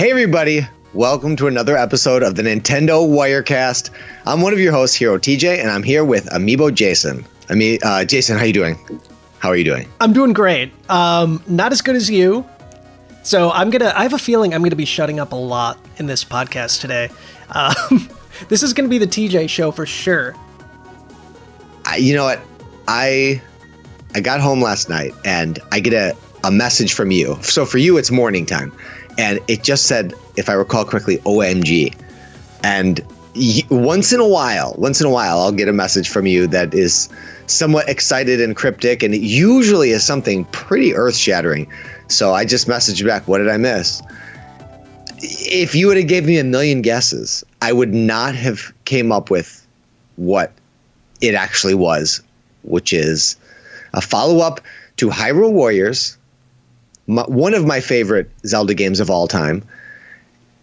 Hey everybody, welcome to another episode of the Nintendo WireCast. I'm one of your hosts, Hero TJ, and I'm here with Amiibo Jason. Jason, how you doing? How are you doing? I'm doing great. Not as good as you. So I have a feeling I'm gonna be shutting up a lot in this podcast today. This is gonna be the TJ show for sure. You know what? I got home last night and I get a message from you. So for you, it's morning time. And it just said, if I recall correctly, OMG. And once in a while, I'll get a message from you that is somewhat excited and cryptic, and it usually is something pretty earth-shattering. So I just messaged back, what did I miss? If you would have gave me a million guesses, I would not have came up with what it actually was, which is a follow-up to Hyrule Warriors, one of my favorite Zelda games of all time,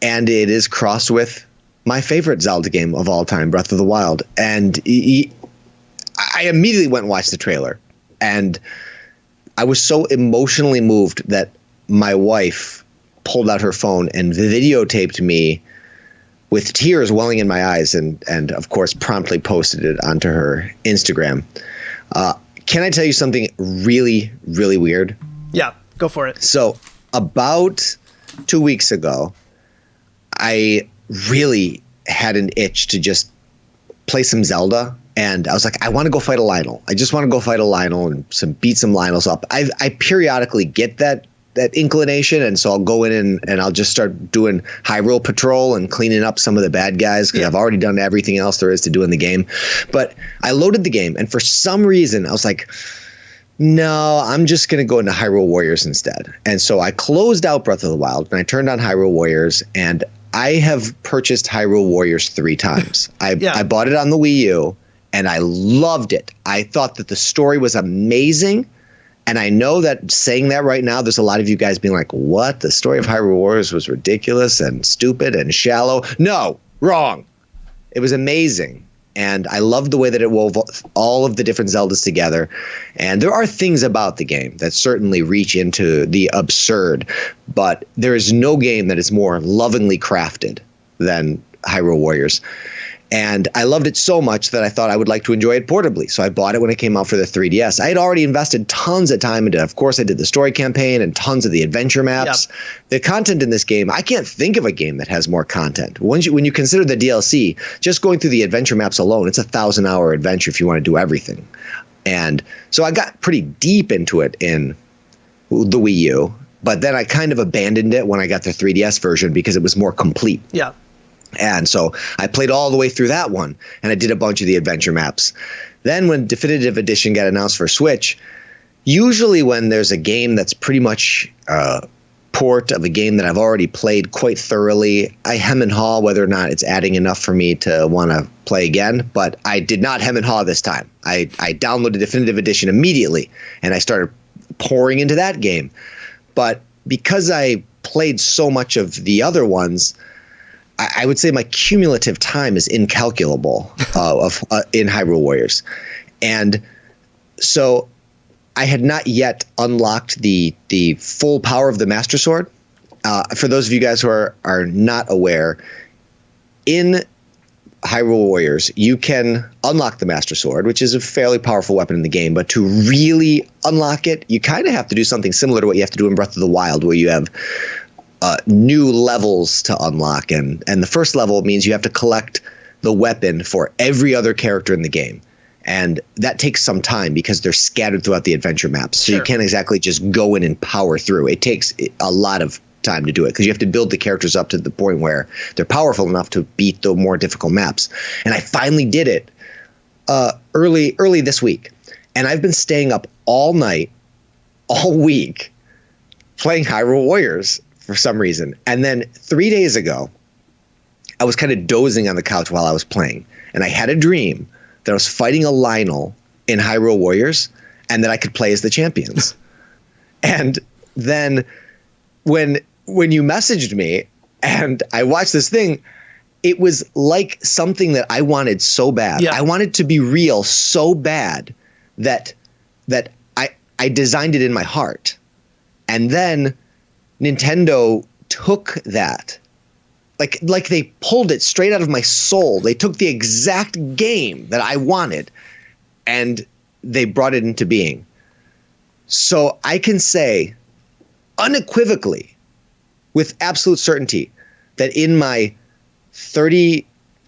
and it is crossed with my favorite Zelda game of all time, Breath of the Wild. And I immediately went and watched the trailer, and I was so emotionally moved that my wife pulled out her phone and videotaped me with tears welling in my eyes, and of course promptly posted it onto her Instagram. Can I tell you something really, really weird? Yeah. Go for it. So about 2 weeks ago, I really had an itch to just play some Zelda. And I was like, I want to go fight a Lionel. I just want to go fight a Lionel and beat some Lionels up. I periodically get that inclination. And so I'll go in and I'll just start doing Hyrule Patrol and cleaning up some of the bad guys because I've already done everything else there is to do in the game. But I loaded the game. And for some reason, I was like, no, I'm just going to go into Hyrule Warriors instead. And so I closed out Breath of the Wild and I turned on Hyrule Warriors, and I have purchased Hyrule Warriors 3 times. I bought it on the Wii U and I loved it. I thought that the story was amazing. And I know that saying that right now, there's a lot of you guys being like, what? The story of Hyrule Warriors was ridiculous and stupid and shallow. No, wrong. It was amazing. And I loved the way that it wove all of the different Zeldas together. And there are things about the game that certainly reach into the absurd, but there is no game that is more lovingly crafted than Hyrule Warriors. And I loved it so much that I thought I would like to enjoy it portably. So I bought it when it came out for the 3DS. I had already invested tons of time into it. Of course, I did the story campaign and tons of the adventure maps. Yep. The content in this game, I can't think of a game that has more content. When you consider the DLC, just going through the adventure maps alone, it's a 1,000-hour adventure if you want to do everything. And so I got pretty deep into it in the Wii U, but then I kind of abandoned it when I got the 3DS version because it was more complete. Yeah. And so I played all the way through that one, and I did a bunch of the adventure maps. Then when Definitive Edition got announced for Switch, usually when there's a game that's pretty much a port of a game that I've already played quite thoroughly, I hem and haw whether or not it's adding enough for me to want to play again. But I did not hem and haw this time. I downloaded Definitive Edition immediately, and I started pouring into that game. But because I played so much of the other ones, I would say my cumulative time is incalculable in Hyrule Warriors. And so I had not yet unlocked the full power of the Master Sword. For those of you guys who are not aware, in Hyrule Warriors, you can unlock the Master Sword, which is a fairly powerful weapon in the game. But to really unlock it, you kind of have to do something similar to what you have to do in Breath of the Wild, where you have new levels to unlock, and the first level means you have to collect the weapon for every other character in the game, and that takes some time because they're scattered throughout the adventure maps. So You can't exactly just go in and power through. It takes a lot of time to do it because you have to build the characters up to the point where they're powerful enough to beat the more difficult maps. And I finally did it early this week, and I've been staying up all night, all week, playing Hyrule Warriors for some reason. And then 3 days ago, I was kind of dozing on the couch while I was playing. And I had a dream that I was fighting a Lionel in Hyrule Warriors and that I could play as the champions. And then when you messaged me and I watched this thing, it was like something that I wanted so bad. Yeah. I wanted to be real so bad that I designed it in my heart. And then Nintendo took that, like they pulled it straight out of my soul. They took the exact game that I wanted and they brought it into being. So I can say unequivocally, with absolute certainty, that in my 30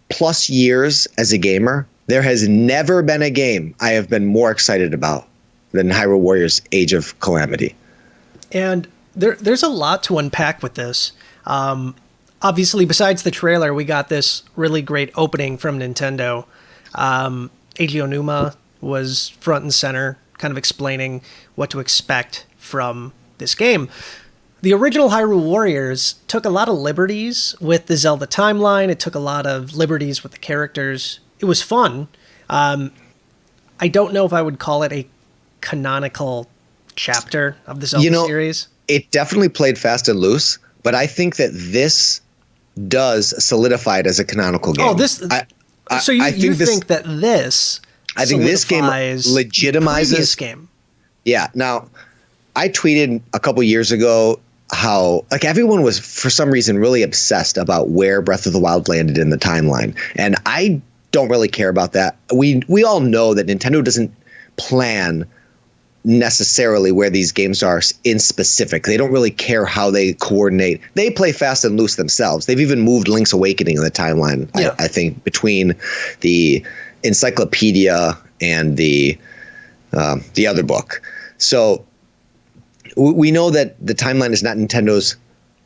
plus years as a gamer, there has never been a game I have been more excited about than Hyrule Warriors Age of Calamity. And there's a lot to unpack with this. Obviously, besides the trailer, we got this really great opening from Nintendo. Eiji Onuma was front and center, kind of explaining what to expect from this game. The original Hyrule Warriors took a lot of liberties with the Zelda timeline. It took a lot of liberties with the characters. It was fun. I don't know if I would call it a canonical chapter of the Zelda series. It definitely played fast and loose, but I think that this does solidify it as a canonical game. Oh, this. So you think that this? I think this game legitimizes this game. Yeah. Now, I tweeted a couple years ago how everyone was for some reason really obsessed about where Breath of the Wild landed in the timeline, and I don't really care about that. We all know that Nintendo doesn't plan necessarily where these games are in specific. They don't really care how they coordinate. They play fast and loose themselves. They've even moved Link's Awakening in the timeline, yeah. I think, between the encyclopedia and the other book. So we know that the timeline is not Nintendo's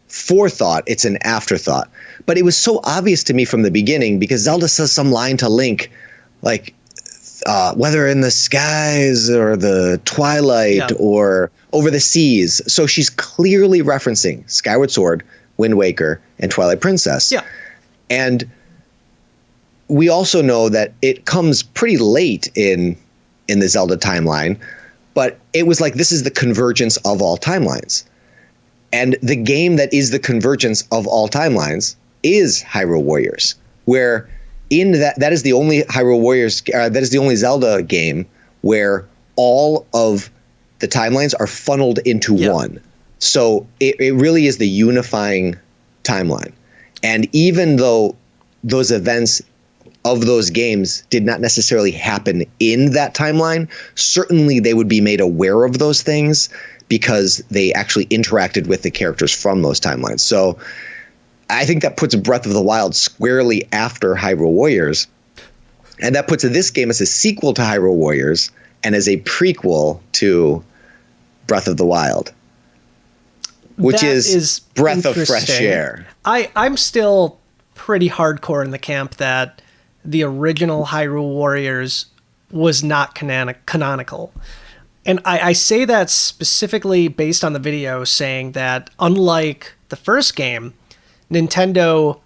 forethought. It's an afterthought. But it was so obvious to me from the beginning because Zelda says some line to Link like, whether in the skies or the twilight or over the seas. So she's clearly referencing Skyward Sword, Wind Waker, and Twilight Princess. Yeah. And we also know that it comes pretty late in the Zelda timeline, but it was like this is the convergence of all timelines. And the game that is the convergence of all timelines is Hyrule Warriors, where in that is the only Hyrule Warriors, that is the only Zelda game where all of the timelines are funneled into one. So it really is the unifying timeline. And even though those events of those games did not necessarily happen in that timeline, certainly they would be made aware of those things because they actually interacted with the characters from those timelines. So I think that puts Breath of the Wild squarely after Hyrule Warriors. And that puts this game as a sequel to Hyrule Warriors and as a prequel to Breath of the Wild, which is breath of fresh air. I'm still pretty hardcore in the camp that the original Hyrule Warriors was not canonical. And I say that specifically based on the video saying that unlike the first game, Nintendo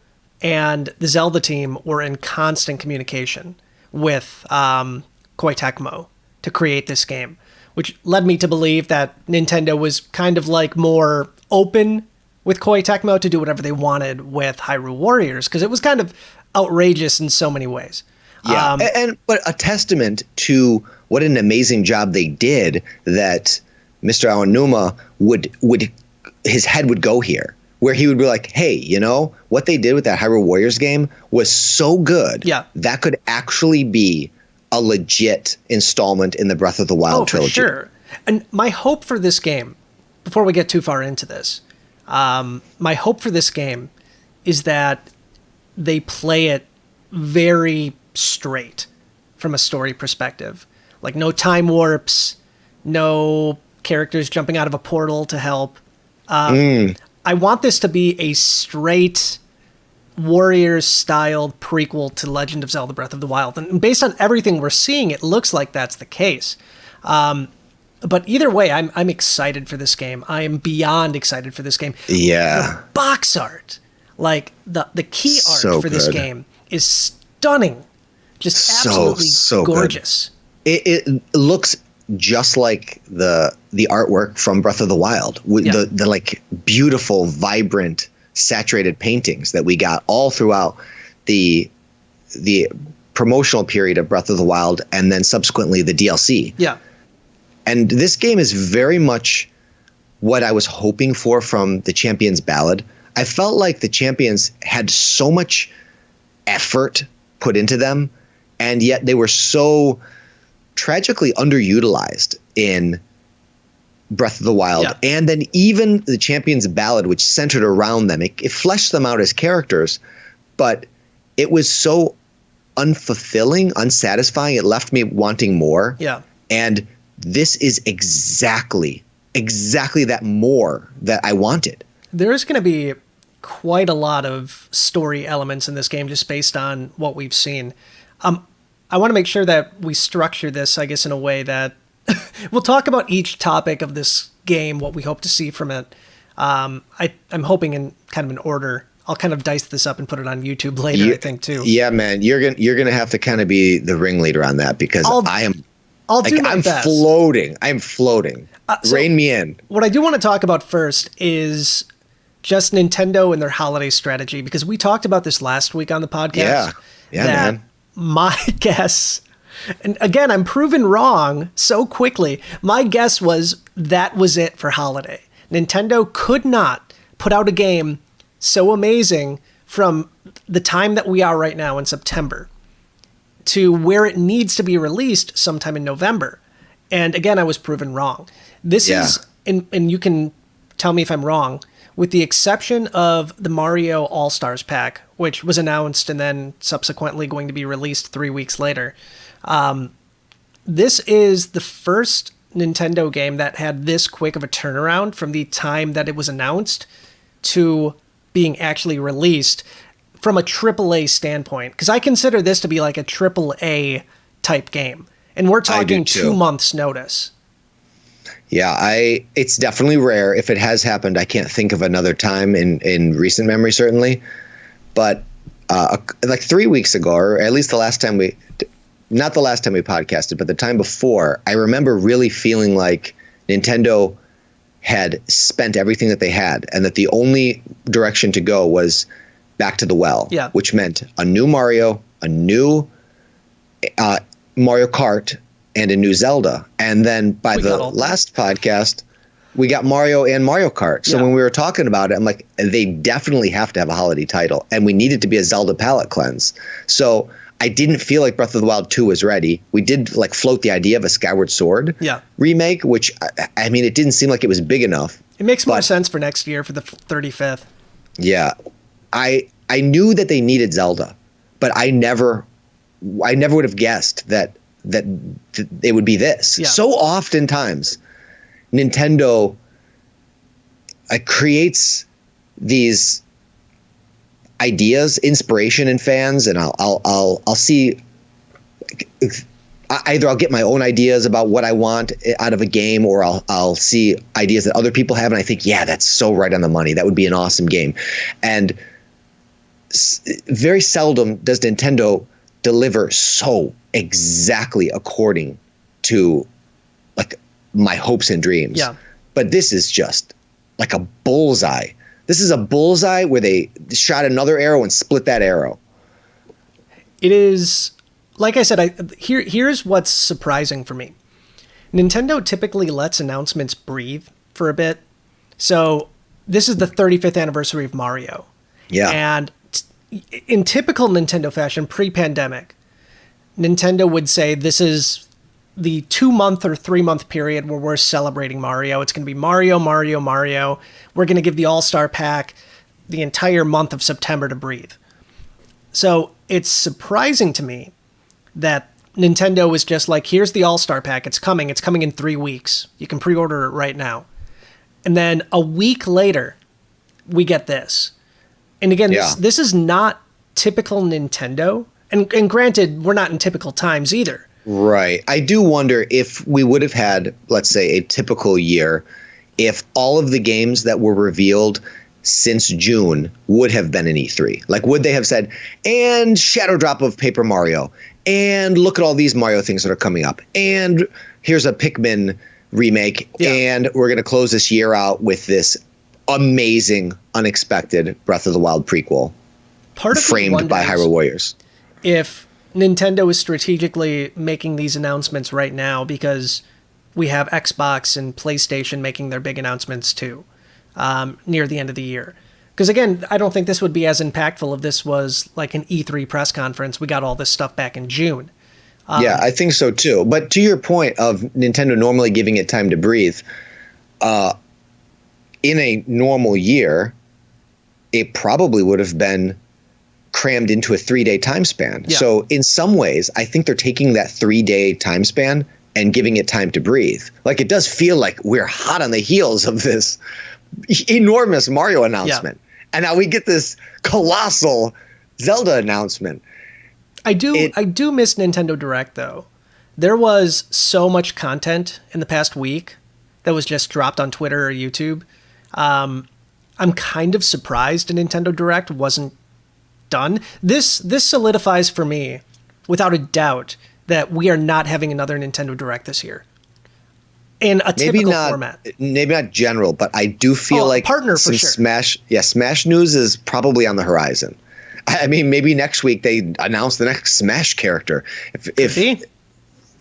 and the Zelda team were in constant communication with Koei Tecmo to create this game, which led me to believe that Nintendo was kind of like more open with Koei Tecmo to do whatever they wanted with Hyrule Warriors, because it was kind of outrageous in so many ways. Yeah, but a testament to what an amazing job they did that Mr. Aonuma his head would go here, where he would be like, hey, what they did with that Hyrule Warriors game was so good. Yeah. That could actually be a legit installment in the Breath of the Wild trilogy. For sure. And my hope for this game, before we get too far into this, my hope for this game is that they play it very straight from a story perspective. Like no time warps, no characters jumping out of a portal to help. I want this to be a straight Warriors-styled prequel to Legend of Zelda Breath of the Wild. And based on everything we're seeing, it looks like that's the case. But either way, I'm excited for this game. I am beyond excited for this game. Yeah. The box art, like the key art for this game is stunning. Just absolutely gorgeous. It looks just like the artwork from Breath of the Wild, with the like beautiful, vibrant, saturated paintings that we got all throughout the promotional period of Breath of the Wild, and then subsequently the DLC. Yeah. And this game is very much what I was hoping for from the Champion's Ballad. I felt like the champions had so much effort put into them, and yet they were so tragically underutilized in Breath of the Wild. Yeah. And then even the Champions Ballad, which centered around them, it fleshed them out as characters, but it was so unfulfilling, unsatisfying. It left me wanting more. Yeah. And this is exactly that more that I wanted. There's going to be quite a lot of story elements in this game just based on what we've seen. I want to make sure that we structure this, I guess, in a way that we'll talk about each topic of this game, what we hope to see from it. I'm hoping in kind of an order. I'll kind of dice this up and put it on YouTube later, I think, too. Yeah, man, you're gonna have to kind of be the ringleader on that, because I'll do my best. I'm floating. Rein me in. What I do want to talk about first is just Nintendo and their holiday strategy, because we talked about this last week on the podcast. Yeah, man. My guess, and again, I'm proven wrong so quickly. My guess was that was it for holiday. Nintendo could not put out a game so amazing from the time that we are right now in September to where it needs to be released sometime in November. And again, I was proven wrong. This is, and you can tell me if I'm wrong, with the exception of the Mario All-Stars pack, which was announced and then subsequently going to be released 3 weeks later. This is the first Nintendo game that had this quick of a turnaround from the time that it was announced to being actually released from a AAA standpoint. Because I consider this to be like a AAA type game. And we're talking 2 months notice. Yeah, it's definitely rare. If it has happened, I can't think of another time in recent memory, certainly. But like 3 weeks ago, or at least the last time not the last time we podcasted, but the time before, I remember really feeling like Nintendo had spent everything that they had, and that the only direction to go was back to the well, which meant a new Mario, a new Mario Kart, and a new Zelda. And then by the last podcast, we got Mario and Mario Kart. So when we were talking about it, I'm like, they definitely have to have a holiday title, and we need it to be a Zelda palette cleanse. So I didn't feel like Breath of the Wild 2 was ready. We did like float the idea of a Skyward Sword remake, which I mean, it didn't seem like it was big enough. It makes more sense for next year for the 35th. Yeah. I knew that they needed Zelda, but I never would have guessed that it would be this. Yeah. So oftentimes Nintendo creates these ideas, inspiration in fans, and I'll see, either I'll get my own ideas about what I want out of a game, or I'll see ideas that other people have, and I think, yeah, that's so right on the money. That would be an awesome game. And very seldom does Nintendo deliver so exactly according to like my hopes and dreams. Yeah. But this is just like a bullseye. This is a bullseye where they shot another arrow and split that arrow. It is, like I said, here's what's surprising for me. Nintendo typically lets announcements breathe for a bit. So this is the 35th anniversary of Mario. Yeah. And in typical Nintendo fashion, pre-pandemic, Nintendo would say this is the 2 month or 3 month period where we're celebrating Mario. It's going to be Mario, Mario, Mario. We're going to give the All-Star Pack the entire month of September to breathe. So it's surprising to me that Nintendo was just like, here's the All-Star Pack. It's coming. It's coming in 3 weeks. You can pre-order it right now. And then a week later, we get this. And again, this is not typical Nintendo. And granted, we're not in typical times either. Right. I do wonder if we would have had, let's say, a typical year, if all of the games that were revealed since June would have been an E3. Like, would they have said, and Shadow Drop of Paper Mario, and look at all these Mario things that are coming up, and here's a Pikmin remake, and we're going to close this year out with this amazing, unexpected Breath of the Wild prequel framed by Hyrule Warriors. If Nintendo is strategically making these announcements right now because we have Xbox and PlayStation making their big announcements too near the end of the year. Because again, I don't think this would be as impactful if this was like an E3 press conference. We got all this stuff back in June. Yeah, I think so too. But to your point of Nintendo normally giving it time to breathe, in a normal year, it probably would have been crammed into a 3-day time span. Yeah. So in some ways, I think they're taking that 3-day time span and giving it time to breathe. Like, it does feel like we're hot on the heels of this enormous Mario announcement. Yeah. And now we get this colossal Zelda announcement. I do miss Nintendo Direct, though. There was so much content in the past week that was just dropped on Twitter or YouTube. I'm kind of surprised a Nintendo Direct wasn't done. This solidifies for me, without a doubt, that we are not having another Nintendo Direct this year. In a typical format. Maybe not general, but I do feel like partner for sure. Smash news is probably on the horizon. I mean, maybe next week they announce the next Smash character. If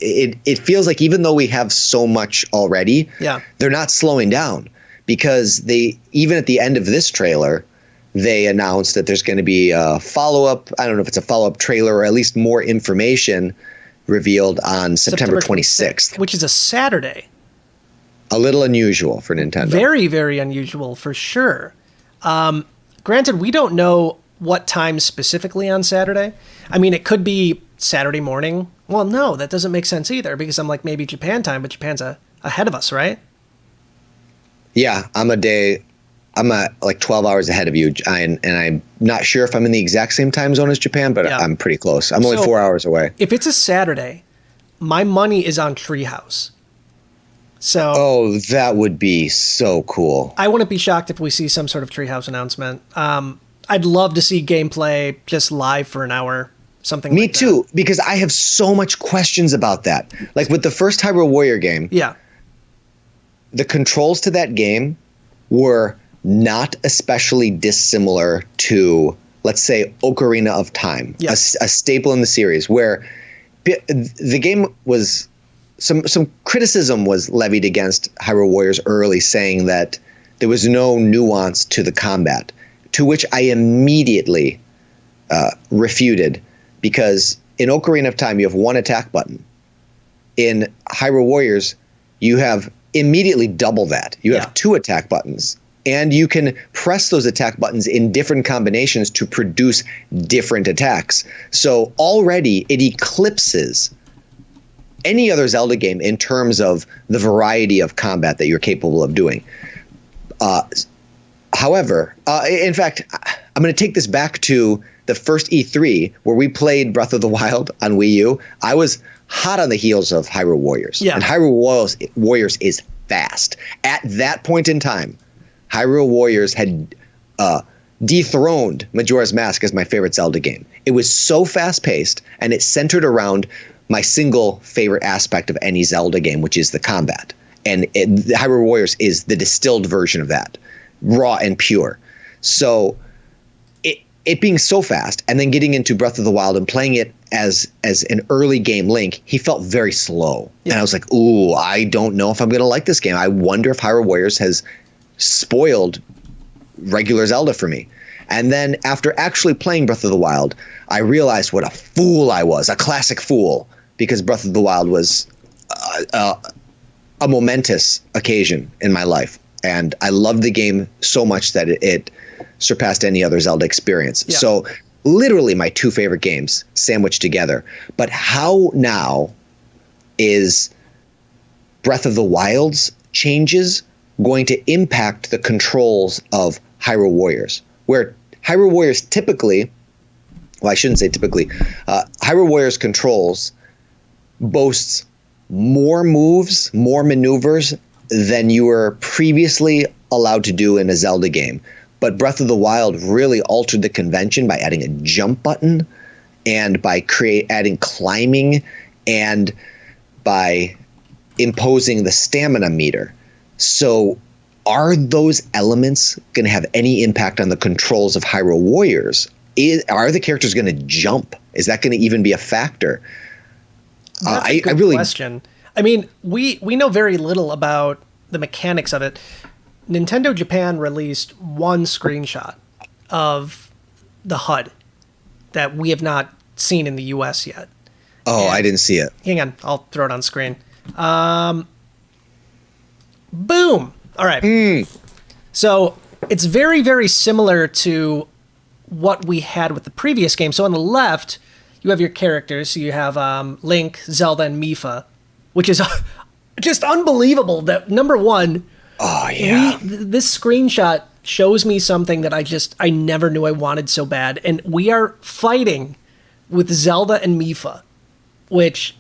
it feels like even though we have so much already, they're not slowing down, because they, even at the end of this trailer, they announced that there's going to be a follow-up. I don't know if it's a follow-up trailer or at least more information revealed on September 26th. Which is a Saturday. A little unusual for Nintendo. Very, very unusual for sure. Granted, we don't know what time specifically on Saturday. I mean, it could be Saturday morning. Well, no, that doesn't make sense either, because I'm like maybe Japan time, but Japan's ahead of us, right? Yeah, I'm like 12 hours ahead of you, and I'm not sure if I'm in the exact same time zone as Japan, but I'm pretty close. I'm only 4 hours away. If it's a Saturday, my money is on Treehouse. So, that would be so cool. I wouldn't be shocked if we see some sort of Treehouse announcement. I'd love to see gameplay just live for an hour, something like that. Me too, because I have so much questions about that. Like with the first Hyrule Warrior game, the controls to that game were not especially dissimilar to, let's say, Ocarina of Time, a staple in the series, where the game was... Some criticism was levied against Hyrule Warriors early, saying that there was no nuance to the combat, to which I immediately refuted, because in Ocarina of Time, you have one attack button. In Hyrule Warriors, you have immediately double that. You have two attack buttons, and you can press those attack buttons in different combinations to produce different attacks. So already it eclipses any other Zelda game in terms of the variety of combat that you're capable of doing. However, in fact, I'm going to take this back to the first E3 where we played Breath of the Wild on Wii U. I was hot on the heels of Hyrule Warriors. And Hyrule Warriors is fast. At that point in time, Hyrule Warriors had dethroned Majora's Mask as my favorite Zelda game. It was so fast-paced, and it centered around my single favorite aspect of any Zelda game, which is the combat. And Hyrule Warriors is the distilled version of that, raw and pure. So it being so fast, and then getting into Breath of the Wild and playing it as an early game Link, he felt very slow. And I was like, ooh, I don't know if I'm going to like this game. I wonder if Hyrule Warriors has spoiled regular Zelda for me. And then after actually playing Breath of the Wild, I realized what a fool I was, a classic fool, because Breath of the Wild was a momentous occasion in my life. And I loved the game so much that it surpassed any other Zelda experience. Yeah. So literally my two favorite games sandwiched together. But how now is Breath of the Wild's changes going to impact the controls of Hyrule Warriors? Where Hyrule Warriors typically, well, I shouldn't say typically, Hyrule Warriors controls boasts more moves, more maneuvers than you were previously allowed to do in a Zelda game. But Breath of the Wild really altered the convention by adding a jump button, and by adding climbing, and by imposing the stamina meter. So are those elements going to have any impact on the controls of Hyrule Warriors? Are the characters going to jump? Is that going to even be a factor? That's a good question. I mean, we know very little about the mechanics of it. Nintendo Japan released one screenshot of the HUD that we have not seen in the US yet. Oh, I didn't see it. Hang on, I'll throw it on screen. Boom! All right. So it's very, very similar to what we had with the previous game. So on the left, you have your characters. So you have Link, Zelda, and Mipha, which is just unbelievable. That number one, this screenshot shows me something that I never knew I wanted so bad. And we are fighting with Zelda and Mipha, which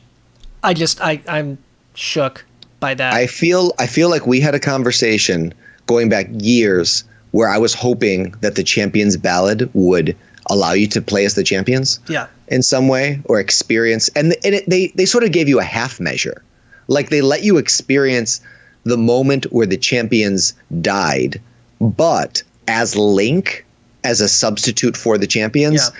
I'm shook by that. I feel like we had a conversation going back years where I was hoping that the Champions Ballad would allow you to play as the champions in some way or experience. And they sort of gave you a half measure. Like they let you experience the moment where the champions died, but as Link, as a substitute for the champions.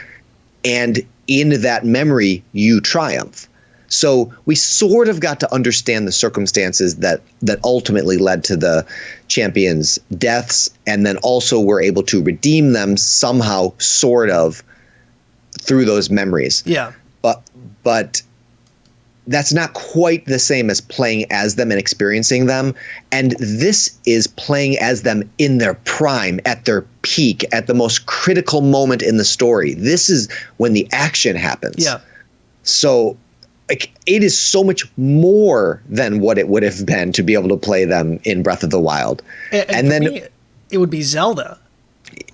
And in that memory, you triumph. So we sort of got to understand the circumstances that ultimately led to the champions' deaths, and then also were able to redeem them somehow, sort of, through those memories. Yeah. But that's not quite the same as playing as them and experiencing them. And this is playing as them in their prime, at their peak, at the most critical moment in the story. This is when the action happens. Yeah. So it is so much more than what it would have been to be able to play them in Breath of the Wild. And then me, it would be Zelda.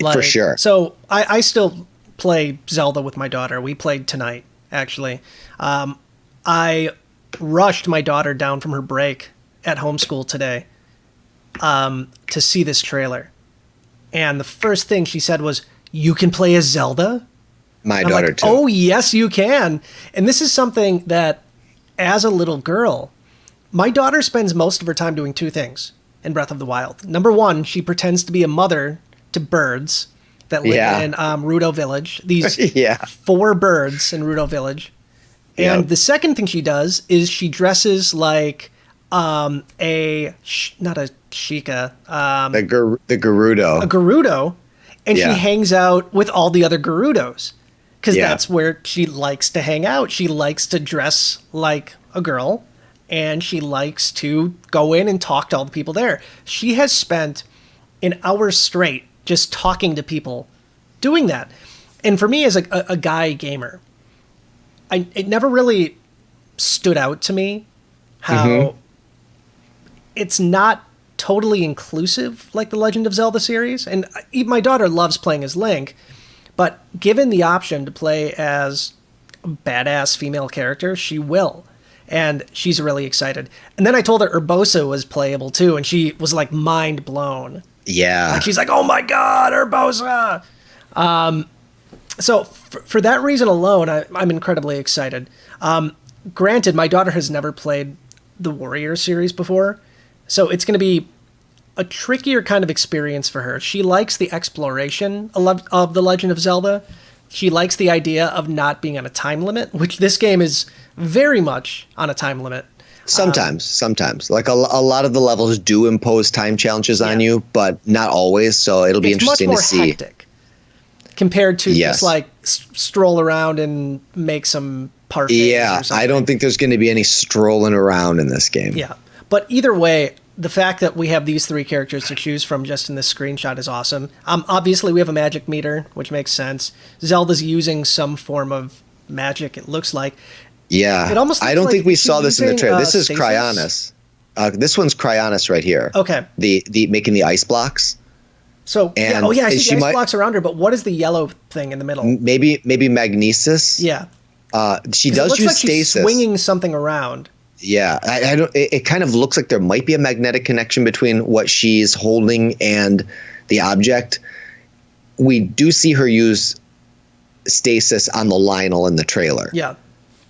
For sure. So I still play Zelda with my daughter. We played tonight, actually. I rushed my daughter down from her break at homeschool today to see this trailer. And the first thing she said was, "You can play as Zelda?" My daughter, too. Oh, yes, you can. And this is something that, as a little girl, my daughter spends most of her time doing two things in Breath of the Wild. Number one, she pretends to be a mother to birds that live in Rudo Village. These 4 birds in Rudo Village. And the second thing she does is she dresses like not a Sheikah. The Gerudo. A Gerudo. And she hangs out with all the other Gerudos. Because that's where she likes to hang out. She likes to dress like a girl, and she likes to go in and talk to all the people there. She has spent an hour straight just talking to people doing that. And for me, as a guy gamer, it never really stood out to me how it's not totally inclusive like the Legend of Zelda series. And my daughter loves playing as Link. But given the option to play as a badass female character, she will. And she's really excited. And then I told her Urbosa was playable too, and she was like mind blown. Yeah. Like she's like, "Oh my God, Urbosa!" So for that reason alone, I'm incredibly excited. Granted, my daughter has never played the Warrior series before, so it's going to be a trickier kind of experience for her. She likes the exploration of The Legend of Zelda. She likes the idea of not being on a time limit, which this game is very much on a time limit. Sometimes. Like a lot of the levels do impose time challenges on you, but not always. So it'll be interesting to see. It's much more hectic compared to just like stroll around and make some parfaits or something. I don't think there's going to be any strolling around in this game. Yeah, but either way, the fact that we have these 3 characters to choose from just in this screenshot is awesome. Obviously, we have a magic meter, which makes sense. Zelda's using some form of magic, it looks like. Yeah. It almost I don't think we saw this in the trailer. This is stasis? Cryonis. This one's Cryonis right here. Okay. The making the ice blocks. So, I see the ice blocks around her, but what is the yellow thing in the middle? Maybe Magnesis. Yeah. She does use like stasis. She's swinging something around. Yeah, I don't. It kind of looks like there might be a magnetic connection between what she's holding and the object. We do see her use stasis on the Lionel in the trailer. Yeah.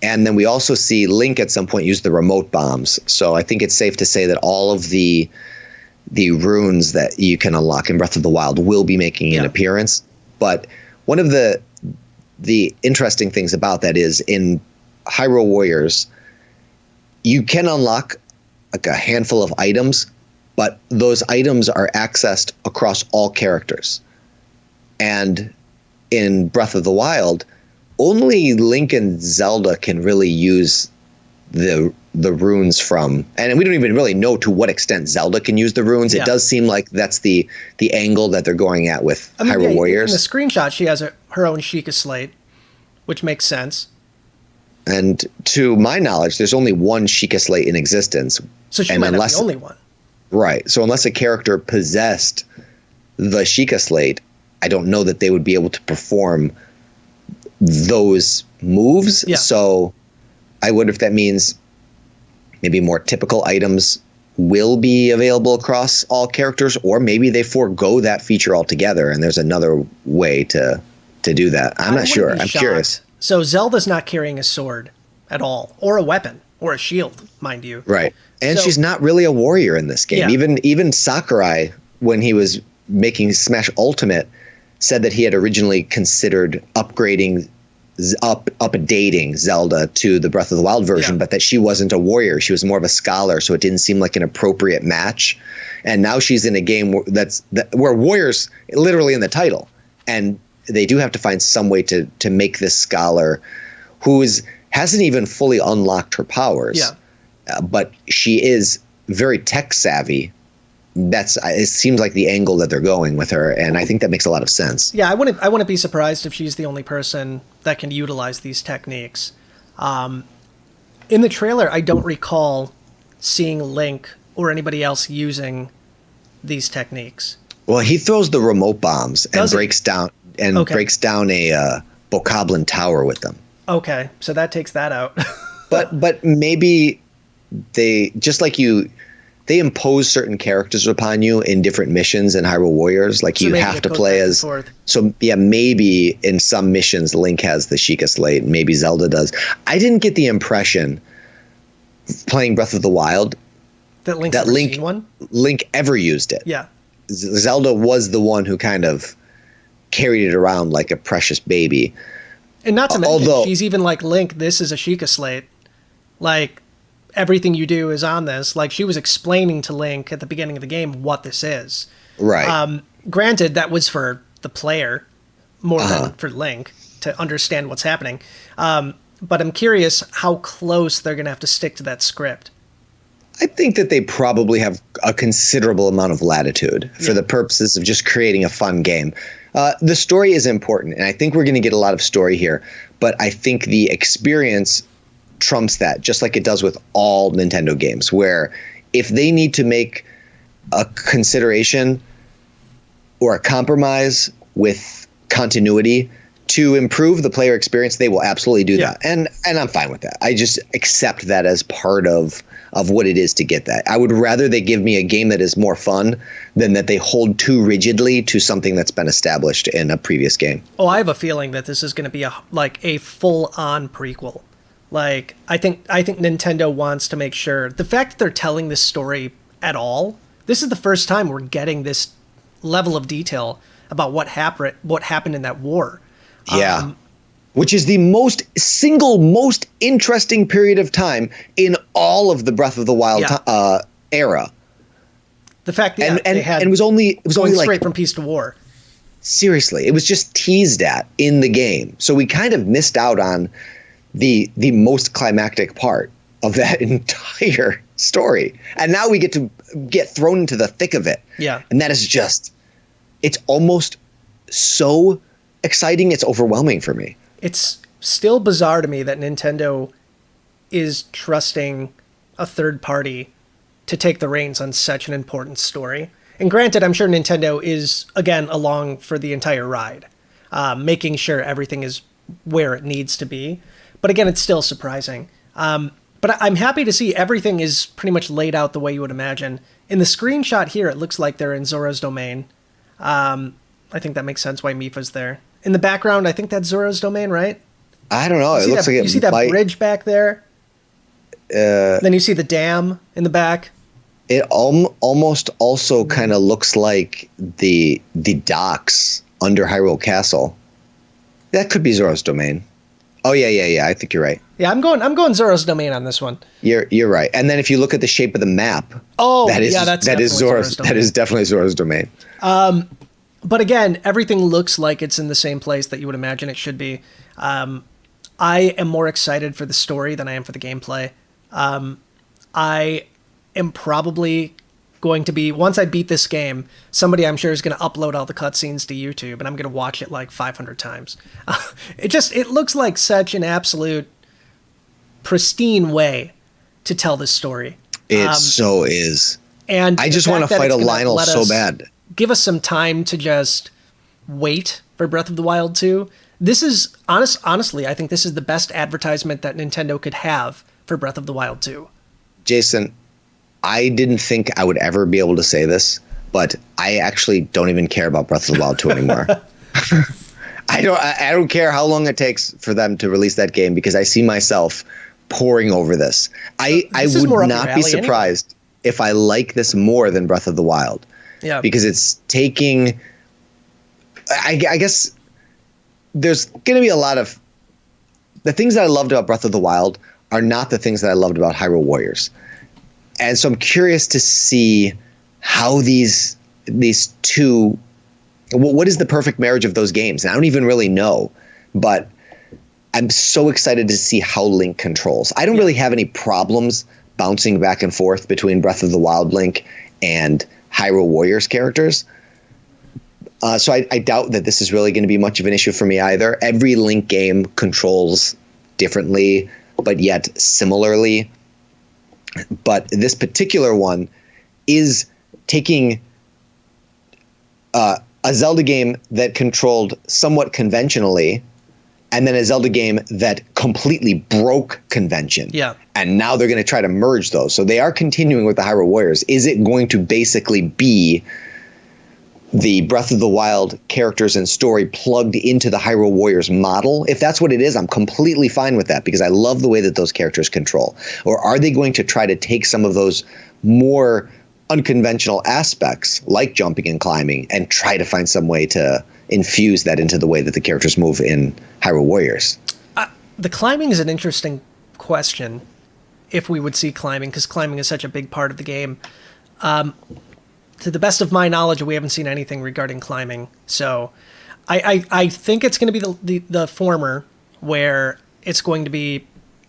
And then we also see Link at some point use the remote bombs. So I think it's safe to say that all of the runes that you can unlock in Breath of the Wild will be making an appearance. But one of the interesting things about that is in Hyrule Warriors, you can unlock like a handful of items, but those items are accessed across all characters. And in Breath of the Wild, only Link and Zelda can really use the runes from, and we don't even really know to what extent Zelda can use the runes. Yeah. It does seem like that's the angle that they're going at with Hyrule Warriors. In the screenshot, she has her own Sheikah Slate, which makes sense. And to my knowledge, there's only one Sheikah Slate in existence. So she might not be the only one. Right. So unless a character possessed the Sheikah Slate, I don't know that they would be able to perform those moves. Yeah. So I wonder if that means maybe more typical items will be available across all characters, or maybe they forego that feature altogether and there's another way to do that. I'm not sure. I'm curious. So Zelda's not carrying a sword at all, or a weapon, or a shield, mind you. Right. And she's not really a warrior in this game. Yeah. Even Sakurai, when he was making Smash Ultimate, said that he had originally considered updating Zelda to the Breath of the Wild version, but that she wasn't a warrior. She was more of a scholar, so it didn't seem like an appropriate match. And now she's in a game where warriors literally in the title, and they do have to find some way to make this scholar who hasn't even fully unlocked her powers. Yeah. But she is very tech savvy. It seems like the angle that they're going with her, and I think that makes a lot of sense. Yeah, I wouldn't be surprised if she's the only person that can utilize these techniques. In the trailer, I don't recall seeing Link or anybody else using these techniques. Well, he throws the remote bombs and breaks down a Bokoblin tower with them. Okay, so that takes that out. but maybe they, just like they impose certain characters upon you in different missions in Hyrule Warriors. Like, you have to play as. So yeah, maybe in some missions Link has the Sheikah Slate, maybe Zelda does. I didn't get the impression playing Breath of the Wild that Link ever used it. Yeah. Zelda was the one who kind of carried it around like a precious baby. And not to mention, she's even like, Link, this is a Sheikah Slate. Like, everything you do is on this. Like, she was explaining to Link at the beginning of the game what this is. Right. Granted, that was for the player more than for Link to understand what's happening. But I'm curious how close they're going to have to stick to that script. I think that they probably have a considerable amount of latitude for the purposes of just creating a fun game. The story is important, and I think we're going to get a lot of story here. But I think the experience trumps that, just like it does with all Nintendo games, where if they need to make a consideration or a compromise with continuity to improve the player experience, they will absolutely do that. And I'm fine with that. I just accept that as part of what it is to get that. I would rather they give me a game that is more fun than that they hold too rigidly to something that's been established in a previous game. Oh, I have a feeling that this is going to be a full-on prequel. Like, I think Nintendo wants to make sure, the fact that they're telling this story at all, this is the first time we're getting this level of detail about what happened in that war. Yeah. Which is the most interesting period of time in all of the Breath of the Wild era. The fact that it was only straight like from peace to war. Seriously, it was just teased at in the game. So we kind of missed out on the most climactic part of that entire story. And now we get to get thrown into the thick of it. Yeah. And that is just, it's almost so exciting, it's overwhelming for me. It's still bizarre to me that Nintendo is trusting a third party to take the reins on such an important story. And granted, I'm sure Nintendo is, again, along for the entire ride, making sure everything is where it needs to be. But again, it's still surprising. But I'm happy to see everything is pretty much laid out the way you would imagine. In the screenshot here, it looks like they're in Zora's domain. I think that makes sense why Mipha's there. In the background, I think that's Zora's domain, right? I don't know. It looks like you see that bridge back there? Then you see the dam in the back. It almost also kind of looks like the docks under Hyrule Castle. That could be Zora's domain. Oh yeah. I think you're right. Yeah, I'm going Zora's domain on this one. You're right. And then if you look at the shape of the map, that is Zora's. That is definitely Zora's domain. But again, everything looks like it's in the same place that you would imagine it should be. I am more excited for the story than I am for the gameplay. I am probably going to be, once I beat this game, somebody I'm sure is going to upload all the cutscenes to YouTube, and I'm going to watch it like 500 times. It looks like such an absolute pristine way to tell this story. It so is. And I just want to fight a Lionel so bad. Give us some time to just wait for Breath of the Wild 2. This is, honestly, I think this is the best advertisement that Nintendo could have for Breath of the Wild 2. Jason, I didn't think I would ever be able to say this, but I actually don't even care about Breath of the Wild 2 anymore. I don't care how long it takes for them to release that game, because I see myself poring over this. I would not be surprised if I like this more than Breath of the Wild. Yeah. Because it's taking, I guess there's going to be a lot of, the things that I loved about Breath of the Wild are not the things that I loved about Hyrule Warriors. And so I'm curious to see how these two, what is the perfect marriage of those games? And I don't even really know, but I'm so excited to see how Link controls. I don't really have any problems bouncing back and forth between Breath of the Wild Link and Hyrule Warriors characters. So I doubt that this is really going to be much of an issue for me either. Every Link game controls differently, but yet similarly. But this particular one is taking a Zelda game that controlled somewhat conventionally, and then a Zelda game that completely broke convention. Yeah. And now they're going to try to merge those. So they are continuing with the Hyrule Warriors. Is it going to basically be the Breath of the Wild characters and story plugged into the Hyrule Warriors model? If that's what it is, I'm completely fine with that, because I love the way that those characters control. Or are they going to try to take some of those more unconventional aspects, like jumping and climbing, and try to find some way to infuse that into the way that the characters move in Hyrule Warriors? The climbing is an interesting question, if we would see climbing, because climbing is such a big part of the game. To the best of my knowledge, we haven't seen anything regarding climbing. So I think it's going to be the former, where it's going to be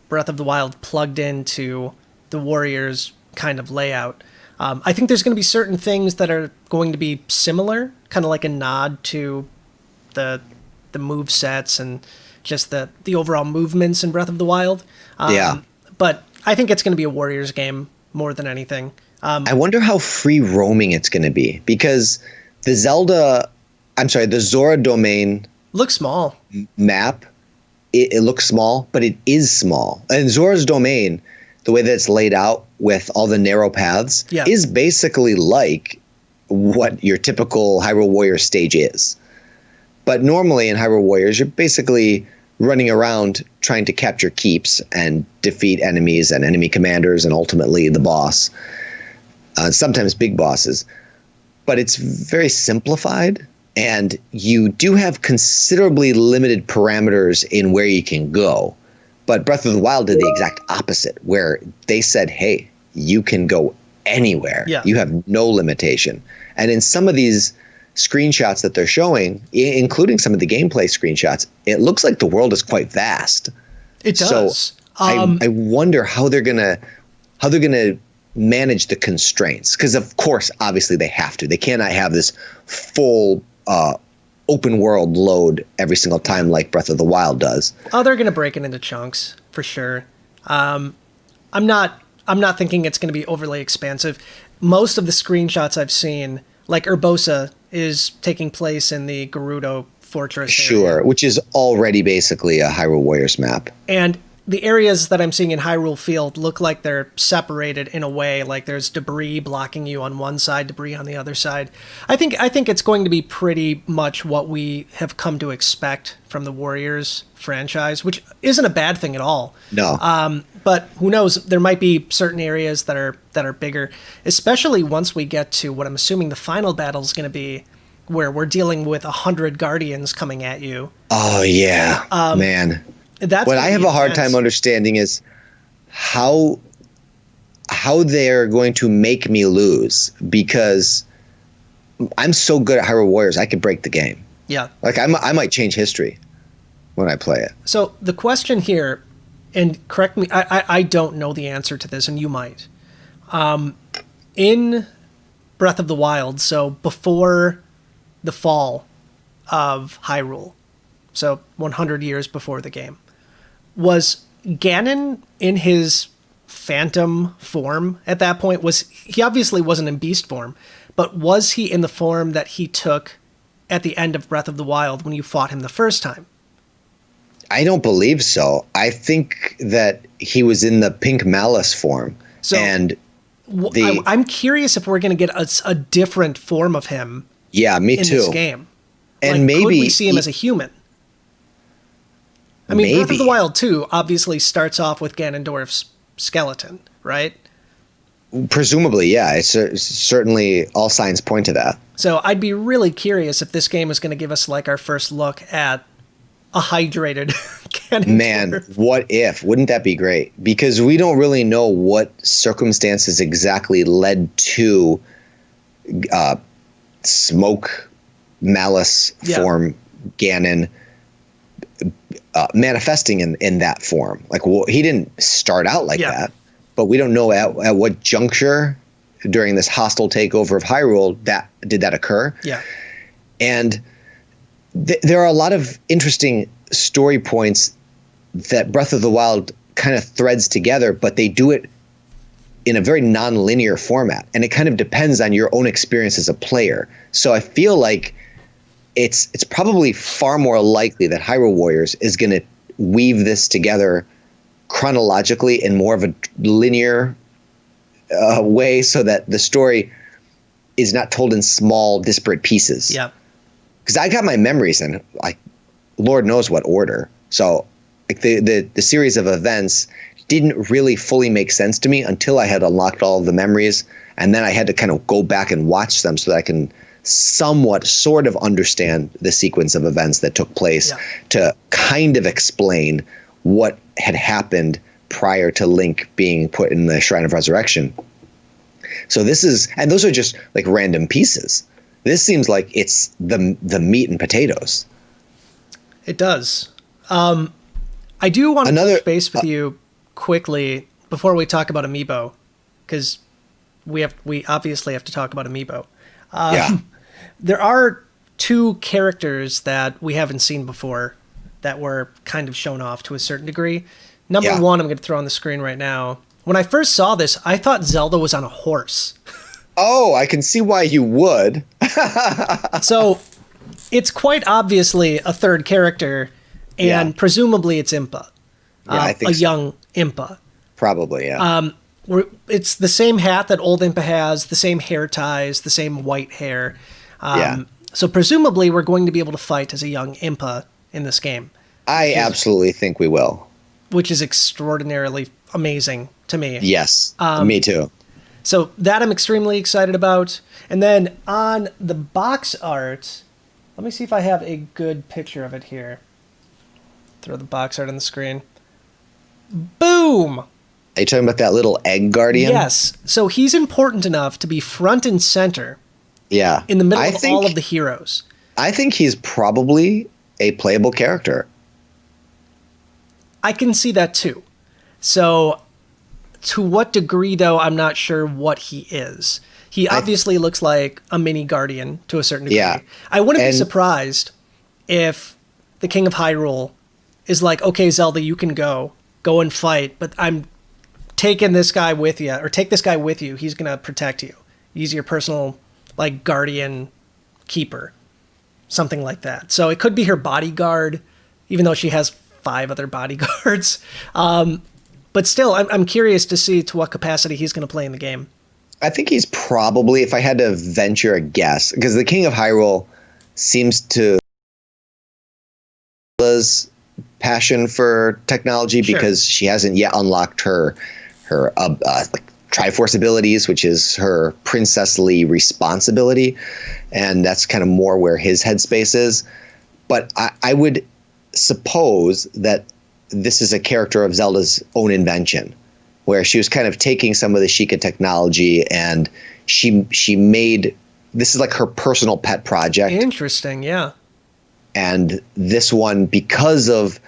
Breath of the Wild plugged into the Warriors kind of layout. I think there's going to be certain things that are going to be similar, kind of like a nod to the move sets and just the overall movements in Breath of the Wild. Yeah. But I think it's going to be a Warriors game more than anything. I wonder how free roaming it's going to be, because the Zora domain looks small map, it looks small, but it is small. And Zora's domain, the way that it's laid out with all the narrow paths, is basically like what your typical Hyrule Warriors stage is. But normally in Hyrule Warriors, you're basically running around trying to capture keeps and defeat enemies and enemy commanders and ultimately the boss. Sometimes big bosses. But it's very simplified, and you do have considerably limited parameters in where you can go. But Breath of the Wild did the exact opposite, where they said, hey, you can go anywhere. Yeah. You have no limitation. And in some of these screenshots that they're showing, including some of the gameplay screenshots, it looks like the world is quite vast. It does. So I wonder how they're gonna manage the constraints, because of course, obviously they have to. They cannot have this full open world load every single time like Breath of the Wild does. Oh, they're gonna break it into chunks for sure. I'm not thinking it's gonna be overly expansive. Most of the screenshots I've seen, like Urbosa, is taking place in the Gerudo Fortress area, which is already basically a Hyrule Warriors map. And the areas that I'm seeing in Hyrule Field look like they're separated in a way, like there's debris blocking you on one side, debris on the other side. I think it's going to be pretty much what we have come to expect from the Warriors franchise, which isn't a bad thing at all. No. But who knows? There might be certain areas that are bigger, especially once we get to what I'm assuming the final battle is going to be, where we're dealing with 100 guardians coming at you. Oh yeah, man. That's what I have a hard time understanding is how they're going to make me lose, because I'm so good at Hyrule Warriors, I could break the game. Yeah. Like I might change history when I play it. So the question here, and correct me, I don't know the answer to this, and you might. In Breath of the Wild, so before the fall of Hyrule, so 100 years before the game, was Ganon in his phantom form at that point? He obviously wasn't in beast form, but was he in the form that he took at the end of Breath of the Wild when you fought him the first time? I don't believe so. I think that he was in the pink malice form. So, and I'm curious if we're going to get a different form of him. Yeah, me in too. This game, and maybe could we see him as a human? I mean, Breath of the Wild 2 obviously starts off with Ganondorf's skeleton, right? Presumably, yeah. It's certainly all signs point to that. So I'd be really curious if this game is going to give us like our first look at a hydrated Ganondorf. Man, what if? Wouldn't that be great? Because we don't really know what circumstances exactly led to smoke malice form Ganon manifesting in that form. Like, well, he didn't start out like that, but we don't know at what juncture during this hostile takeover of Hyrule that occur. Yeah. And there are a lot of interesting story points that Breath of the Wild kind of threads together, but they do it in a very non-linear format. And it kind of depends on your own experience as a player. So I feel like it's probably far more likely that Hyrule Warriors is going to weave this together chronologically in more of a linear way, so that the story is not told in small, disparate pieces. Yeah. Because I got my memories in, like, Lord knows what order. So like the series of events didn't really fully make sense to me until I had unlocked all of the memories. And then I had to kind of go back and watch them so that I can somewhat sort of understand the sequence of events that took place to kind of explain what had happened prior to Link being put in the Shrine of Resurrection. So and those are just like random pieces. This seems like it's the meat and potatoes. It does. I do want to touch base with you quickly before we talk about Amiibo, because we obviously have to talk about Amiibo. There are two characters that we haven't seen before that were kind of shown off to a certain degree. Number one, I'm going to throw on the screen right now. When I first saw this, I thought Zelda was on a horse. Oh, I can see why you would. So it's quite obviously a third character, and presumably it's Impa. I think young Impa. Probably, yeah. It's the same hat that old Impa has, the same hair ties, the same white hair. So presumably we're going to be able to fight as a young Impa in this game. I absolutely think we will. Which is extraordinarily amazing to me. Yes, me too. So that I'm extremely excited about. And then on the box art, let me see if I have a good picture of it here. Throw the box art on the screen. Boom! Are you talking about that little egg guardian? Yes. So he's important enough to be front and center. Yeah. In the middle of all of the heroes. I think he's probably a playable character. I can see that too. So to what degree, though, I'm not sure what he is. He obviously looks like a mini Guardian to a certain degree. Yeah. I wouldn't be surprised if the King of Hyrule is like, okay, Zelda, you can go and fight, but I'm taking this guy with you, or take this guy with you. He's going to protect you. He's your personal, like, guardian keeper, something like that. So it could be her bodyguard, even though she has 5 other bodyguards. But still, I'm curious to see to what capacity he's going to play in the game. I think he's probably, if I had to venture a guess, because the King of Hyrule seems to his passion for technology because she hasn't yet unlocked her Triforce abilities, which is her princessly responsibility, and that's kind of more where his headspace is. But I would suppose that this is a character of Zelda's own invention, where she was kind of taking some of the Sheikah technology and she made this is like her personal pet project. Interesting, yeah. And this one, because of,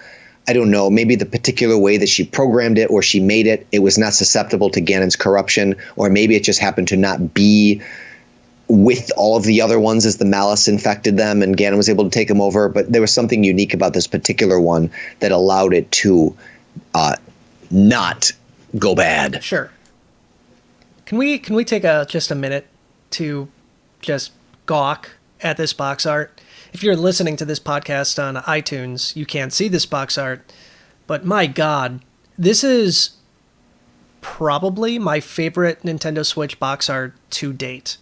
I don't know, maybe the particular way that she programmed it or she made it, it was not susceptible to Ganon's corruption, or maybe it just happened to not be with all of the other ones as the malice infected them and Ganon was able to take them over. But there was something unique about this particular one that allowed it to not go bad. Sure. Can we take just a minute to just gawk at this box art? If you're listening to this podcast on iTunes, you can't see this box art, but my God, this is probably my favorite Nintendo Switch box art to date.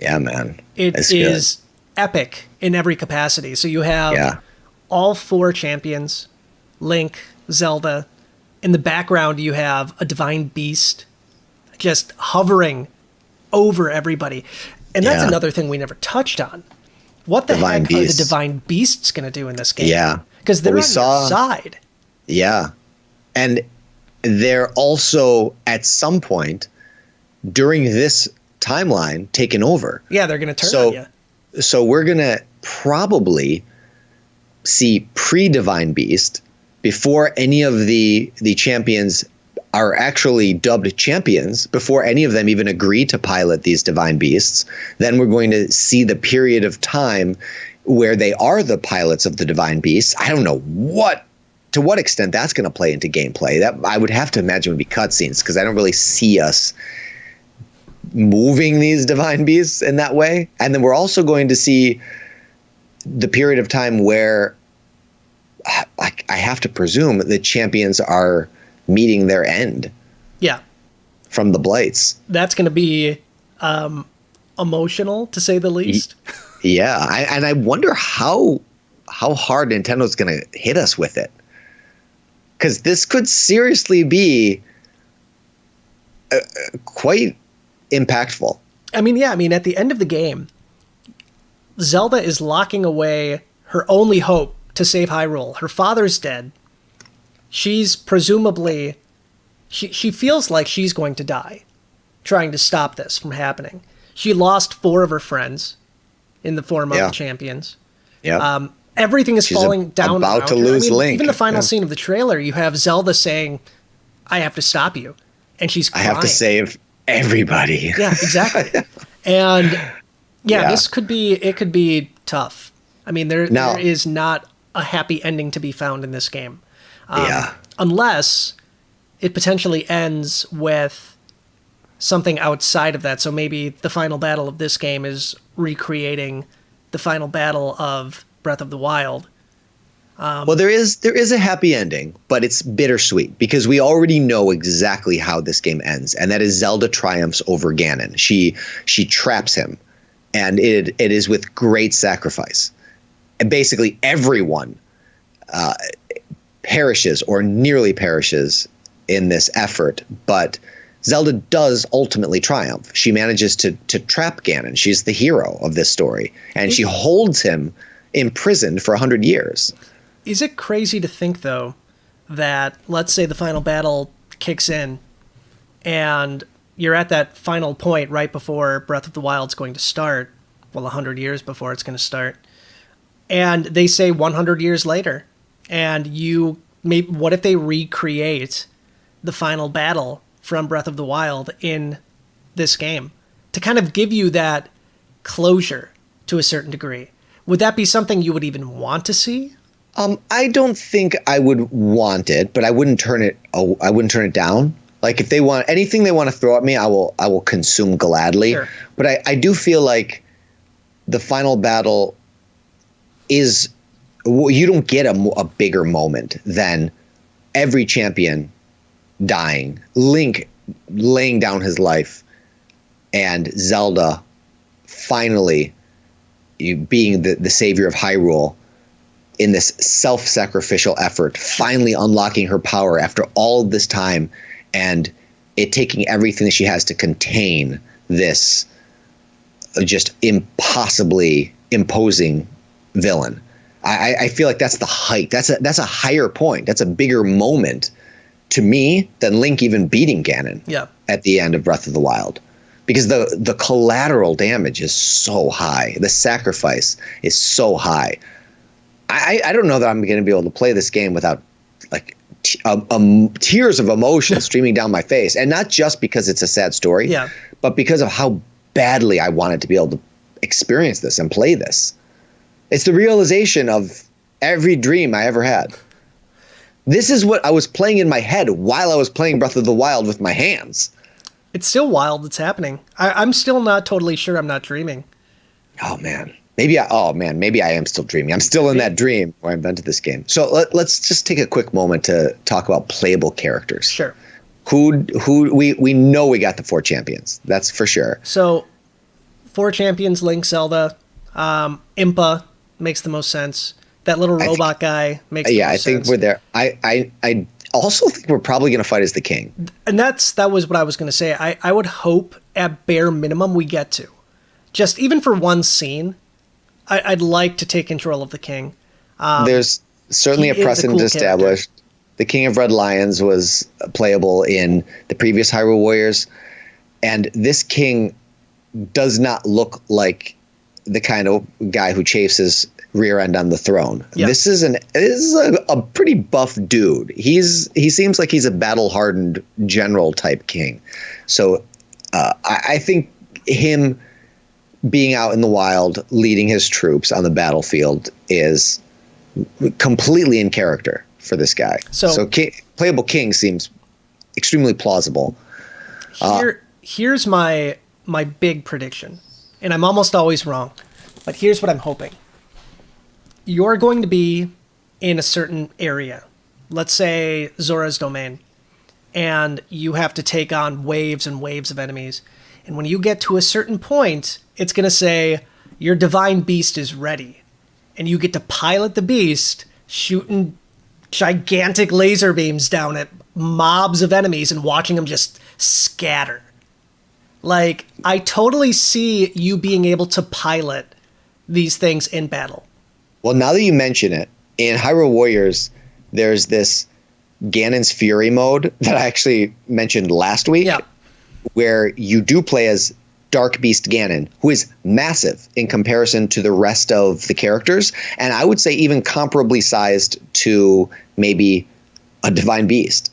Yeah, man. It is epic in every capacity. So you have all 4 champions, Link, Zelda. In the background, you have a divine beast just hovering over everybody. And that's another thing we never touched on. What the heck are the divine beasts going to do in this game? Yeah. Because they're on your side. Yeah. And they're also, at some point, during this timeline, taken over. Yeah, they're going to turn on you. So we're going to probably see pre-Divine Beast before any of the champions are actually dubbed champions, before any of them even agree to pilot these divine beasts. Then we're going to see the period of time where they are the pilots of the divine beasts. I don't know to what extent that's going to play into gameplay. That I would have to imagine would be cutscenes, because I don't really see us moving these divine beasts in that way. And then we're also going to see the period of time where I have to presume the champions are meeting their end. Yeah. From the blights. That's going to be emotional, to say the least. Yeah. I wonder how hard Nintendo's going to hit us with it. Because this could seriously be quite impactful. I mean, at the end of the game, Zelda is locking away her only hope to save Hyrule. Her father's dead. She's presumably, she feels like she's going to die trying to stop this from happening. She lost 4 of her friends in the form of the champions. Yeah. Everything is falling down. About to lose Link. Even the final scene of the trailer, you have Zelda saying, "I have to stop you," and she's crying. I have to save everybody. Yeah, exactly. And this could be tough. I mean, there is not a happy ending to be found in this game. Unless it potentially ends with something outside of that. So maybe the final battle of this game is recreating the final battle of Breath of the Wild. Well, there is a happy ending, but it's bittersweet because we already know exactly how this game ends, and that is Zelda triumphs over Ganon. She traps him, and it is with great sacrifice. And basically everyone perishes or nearly perishes in this effort, but Zelda does ultimately triumph. She manages to trap Ganon. She's the hero of this story, and she holds him imprisoned for 100 years. Is it crazy to think, though, that let's say the final battle kicks in and you're at that final point right before Breath of the Wild's going to start, 100 years before it's going to start, and they say 100 years later, and what if they recreate the final battle from Breath of the Wild in this game to kind of give you that closure to a certain degree? Would that be something you would even want to see? I don't think I would want it, but I wouldn't turn it down. Like if they want anything they want to throw at me, I will consume gladly. Sure. But I do feel like the final battle is, you don't get a bigger moment than every champion dying, Link laying down his life, and Zelda finally being the savior of Hyrule in this self-sacrificial effort, finally unlocking her power after all of this time, and it taking everything that she has to contain this just impossibly imposing villain. I feel like that's the height. That's a higher point. That's a bigger moment to me than Link even beating Ganon at the end of Breath of the Wild. because the collateral damage is so high. The sacrifice is so high. I don't know that I'm going to be able to play this game without like tears of emotion streaming down my face, and not just because it's a sad story, but because of how badly I wanted to be able to experience this and play this. It's the realization of every dream I ever had. This is what I was playing in my head while I was playing Breath of the Wild with my hands. It's still wild. It's happening. I'm still not totally sure I'm not dreaming. Oh man. Maybe I am still dreaming. I'm still in that dream where I invented this game. So let's just take a quick moment to talk about playable characters. Sure. Who we know we got the 4 champions. That's for sure. So 4 champions, Link, Zelda, Impa makes the most sense. That little robot guy makes the most sense. Yeah, I think we're there. I also think we're probably going to fight as the king. And that was what I was going to say. I would hope at bare minimum we get to. Just even for one scene, I'd like to take control of the king. There's certainly a precedent established. The King of Red Lions was playable in the previous Hyrule Warriors, and this king does not look like the kind of guy who chafes his rear end on the throne. Yeah. This is a pretty buff dude. He seems like he's a battle-hardened general type king. So I think him being out in the wild, leading his troops on the battlefield is completely in character for this guy. So playable king seems extremely plausible. Here's my big prediction, and I'm almost always wrong, but here's what I'm hoping. You're going to be in a certain area, let's say Zora's Domain, and you have to take on waves and waves of enemies. And when you get to a certain point, it's going to say, your divine beast is ready. And you get to pilot the beast, shooting gigantic laser beams down at mobs of enemies and watching them just scatter. Like, I totally see you being able to pilot these things in battle. Well, now that you mention it, in Hyrule Warriors, there's this Ganon's Fury mode that I actually mentioned last week. Yeah. Where you do play as Dark Beast Ganon, who is massive in comparison to the rest of the characters, and I would say even comparably sized to maybe a Divine Beast.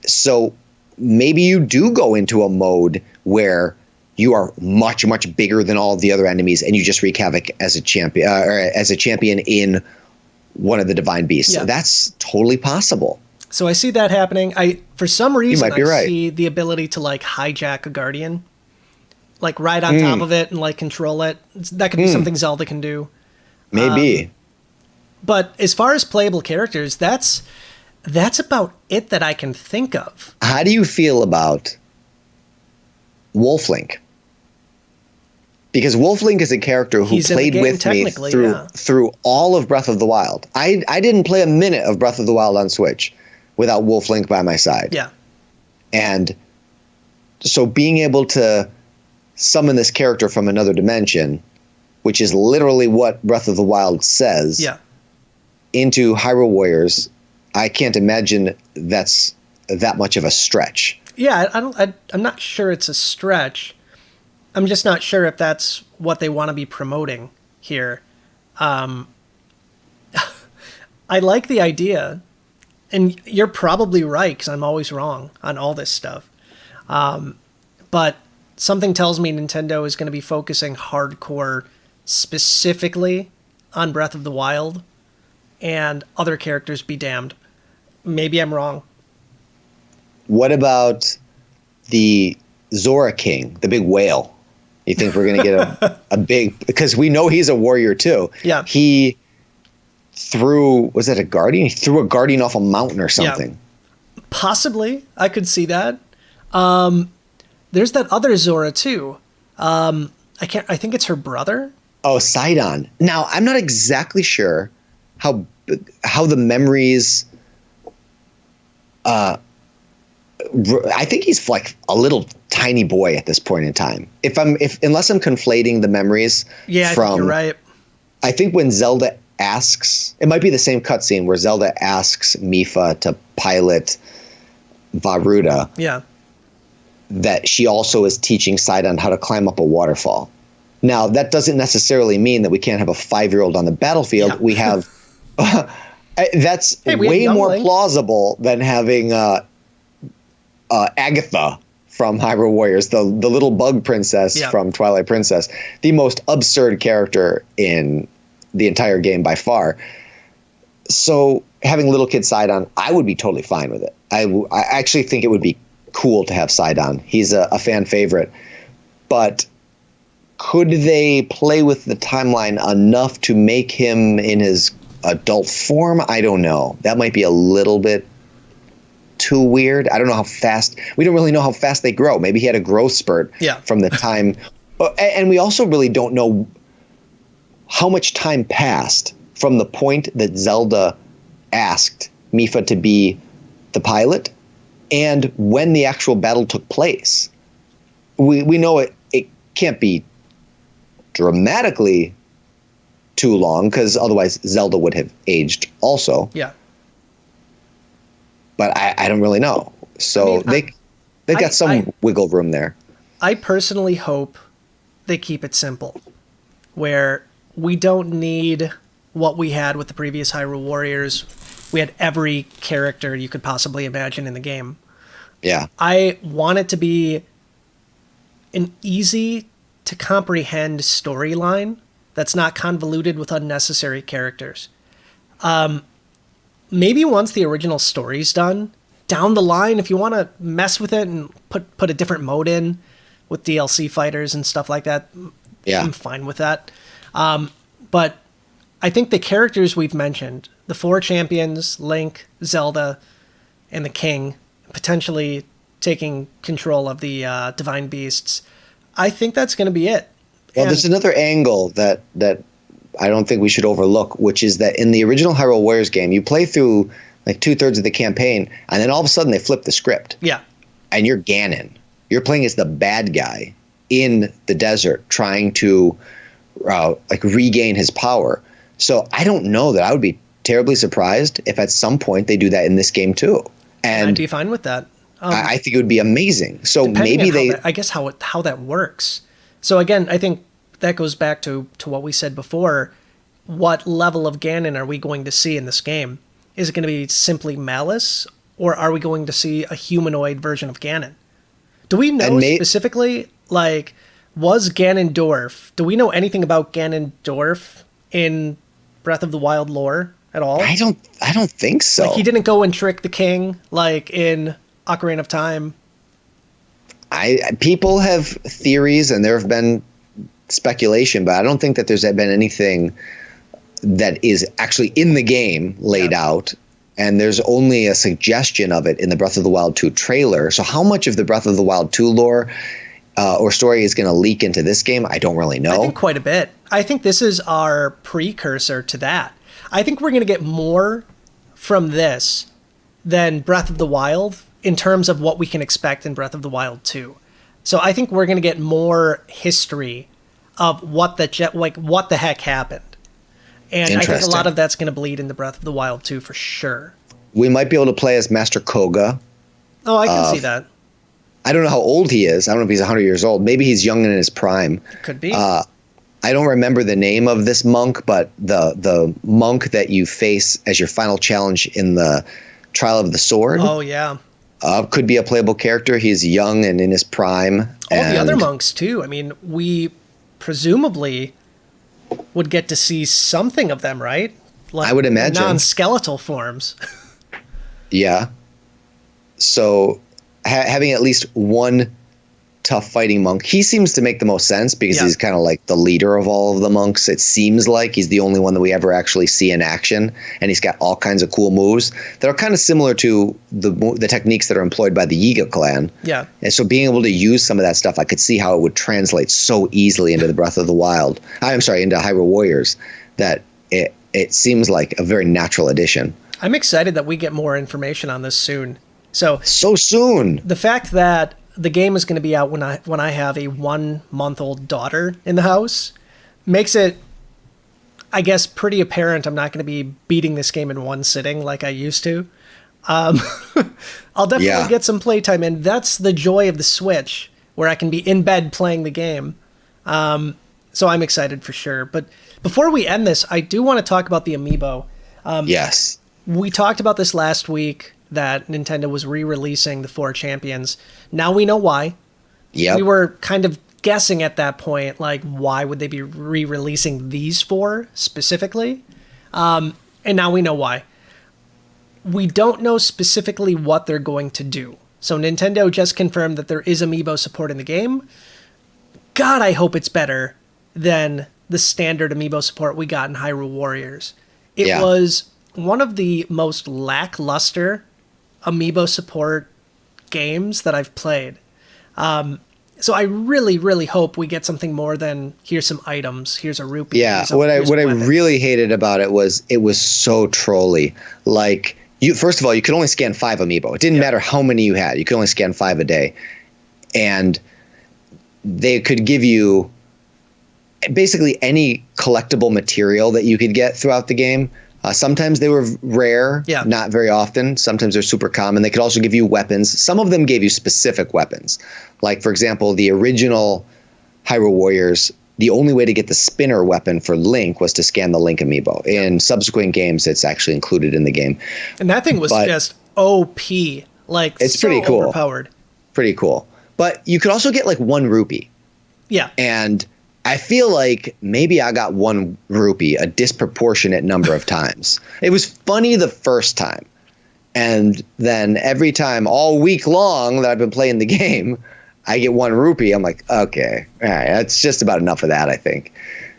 So maybe you do go into a mode where you are much, much bigger than all of the other enemies, and you just wreak havoc as a champion in one of the Divine Beasts. Yeah. So that's totally possible. So I see that happening. For some reason, I see the ability to like hijack a Guardian, like ride on top of it and like control it. That could be something Zelda can do. Maybe. But as far as playable characters, that's about it that I can think of. How do you feel about Wolf Link? Because Wolf Link is a character who played with me through all of Breath of the Wild. I didn't play a minute of Breath of the Wild on Switch without Wolf Link by my side. Yeah. And so being able to summon this character from another dimension, which is literally what Breath of the Wild says, into Hyrule Warriors, I can't imagine that's that much of a stretch. Yeah, I'm not sure it's a stretch. I'm just not sure if that's what they want to be promoting here. I like the idea. And you're probably right, because I'm always wrong on all this stuff. But something tells me Nintendo is going to be focusing hardcore specifically on Breath of the Wild, and other characters be damned. Maybe I'm wrong. What about the Zora King, the big whale? You think we're going to get a big... Because we know he's a warrior, too. Yeah. He threw... Was that a guardian? He threw a guardian off a mountain or something. Yeah. Possibly. I could see that. There's that other Zora, too. I think it's her brother. Oh, Sidon. Now, I'm not exactly sure how the memories... I think he's like a little tiny boy at this point in time. Unless I'm conflating the memories. Yeah, I think you're right. I think when Zelda asks, it might be the same cutscene where Zelda asks Mipha to pilot Varuda. Yeah. that she also is teaching Sidon how to climb up a waterfall. Now, that doesn't necessarily mean that we can't have a 5-year-old on the battlefield. Yeah. We have that's we had way young more Link. plausible than having Agatha from Hyrule Warriors, the little bug princess from Twilight Princess, the most absurd character in the entire game by far. So having little kid Sidon, I would be totally fine with it. I actually think it would be cool to have Sidon. He's a fan favorite. But could they play with the timeline enough to make him in his adult form? I don't know. That might be a little bit too weird. I don't know how fast. We don't really know how fast they grow. Maybe he had a growth spurt from the time. And we also really don't know how much time passed from the point that Zelda asked Mipha to be the pilot and when the actual battle took place. We know it can't be dramatically too long, because otherwise Zelda would have aged also. Yeah. But I don't really know. So they've got some wiggle room there. I personally hope they keep it simple, where we don't need what we had with the previous Hyrule Warriors. We had every character you could possibly imagine in the game. Yeah. I want it to be an easy to comprehend storyline that's not convoluted with unnecessary characters. Maybe once the original story's done, down the line, if you want to mess with it and put a different mode in with DLC fighters and stuff like that, I'm fine with that. But I think the characters we've mentioned, the 4 champions, Link, Zelda, and the King, potentially taking control of the Divine Beasts, I think that's going to be it. Well, there's another angle that I don't think we should overlook, which is that in the original Hyrule Warriors game, you play through like 2/3 of the campaign, and then all of a sudden they flip the script. Yeah. And you're Ganon. You're playing as the bad guy in the desert, trying to regain his power. So I don't know that I would be terribly surprised if at some point they do that in this game too. And I'd be fine with that. I think it would be amazing. So maybe I guess how that works. So again, I think that goes back to what we said before. What level of Ganon are we going to see in this game? Is it going to be simply Malice, or are we going to see a humanoid version of Ganon? Do we know specifically, like, was Ganondorf? Do we know anything about Ganondorf in Breath of the Wild lore at all? I don't think so. Like, he didn't go and trick the king like in Ocarina of Time. People have theories, and there have been speculation, but I don't think that there's been anything that is actually in the game laid out. And there's only a suggestion of it in the Breath of the Wild 2 trailer. So how much of the Breath of the Wild 2 lore or story is going to leak into this game, I don't really know. I think quite a bit. I think this is our precursor to that. I think we're going to get more from this than Breath of the Wild in terms of what we can expect in Breath of the Wild 2. So I think we're going to get more history of what the heck happened. And I think a lot of that's going to bleed into Breath of the Wild 2 for sure. We might be able to play as Master Koga. Oh, I can see that. I don't know how old he is. I don't know if he's 100 years old. Maybe he's young and in his prime. Could be. I don't remember the name of this monk, but the monk that you face as your final challenge in the Trial of the Sword. Oh, yeah. Could be a playable character. He's young and in his prime. All the other monks, too. I mean, we presumably would get to see something of them, right? Like, I would imagine. Non-skeletal forms. Yeah. So having at least one tough fighting monk, he seems to make the most sense because he's kind of like the leader of all of the monks. It seems like he's the only one that we ever actually see in action, and he's got all kinds of cool moves that are kind of similar to the techniques that are employed by the Yiga clan. Yeah. And so being able to use some of that stuff, I could see how it would translate so easily into the Breath of the Wild. I'm sorry, into Hyrule Warriors, that it seems like a very natural addition. I'm excited that we get more information on this soon. So soon. The fact that the game is going to be out when I have a 1-month-old daughter in the house makes it, I guess, pretty apparent I'm not going to be beating this game in one sitting like I used to. I'll definitely get some playtime in. That's the joy of the Switch, where I can be in bed playing the game. So I'm excited for sure. But before we end this, I do want to talk about the Amiibo. Yes. We talked about this last week, that Nintendo was re-releasing the 4 champions. Now we know why. Yep. We were kind of guessing at that point, like, why would they be re-releasing these 4 specifically? And now we know why. We don't know specifically what they're going to do. So Nintendo just confirmed that there is Amiibo support in the game. God, I hope it's better than the standard Amiibo support we got in Hyrule Warriors. It was one of the most lackluster Amiibo support games that I've played. So I really, really hope we get something more than here's some items, here's a rupee. Yeah, what I really hated about it was so trolly. Like, first of all, you could only scan 5 Amiibo. It didn't matter how many you had. You could only scan 5 a day. And they could give you basically any collectible material that you could get throughout the game. Sometimes they were rare, not very often. Sometimes they're super common. They could also give you weapons. Some of them gave you specific weapons. Like, for example, the original Hyrule Warriors, the only way to get the spinner weapon for Link was to scan the Link Amiibo. In subsequent games, it's actually included in the game. And that thing was just OP. Like, it's so pretty cool. Overpowered. Pretty cool. But you could also get like 1 rupee. Yeah. And I feel like maybe I got 1 rupee a disproportionate number of times. It was funny the first time. And then every time all week long that I've been playing the game, I get 1 rupee. I'm like, okay, all right, that's just about enough of that, I think.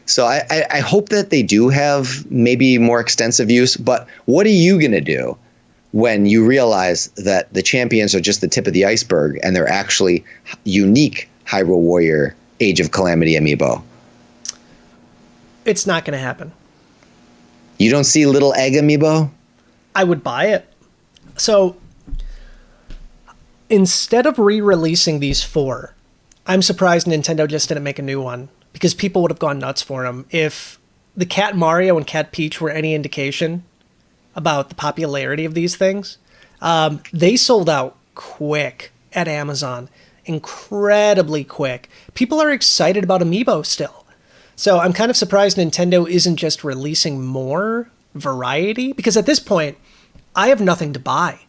So I hope that they do have maybe more extensive use. But what are you going to do when you realize that the champions are just the tip of the iceberg and they're actually unique Hyrule Warrior Age of Calamity Amiibo? It's not going to happen. You don't see little egg Amiibo? I would buy it. So instead of re-releasing these 4, I'm surprised Nintendo just didn't make a new one, because people would have gone nuts for them. If the Cat Mario and Cat Peach were any indication about the popularity of these things, they sold out quick at Amazon. Incredibly quick. People are excited about Amiibo still. So I'm kind of surprised Nintendo isn't just releasing more variety, because at this point, I have nothing to buy.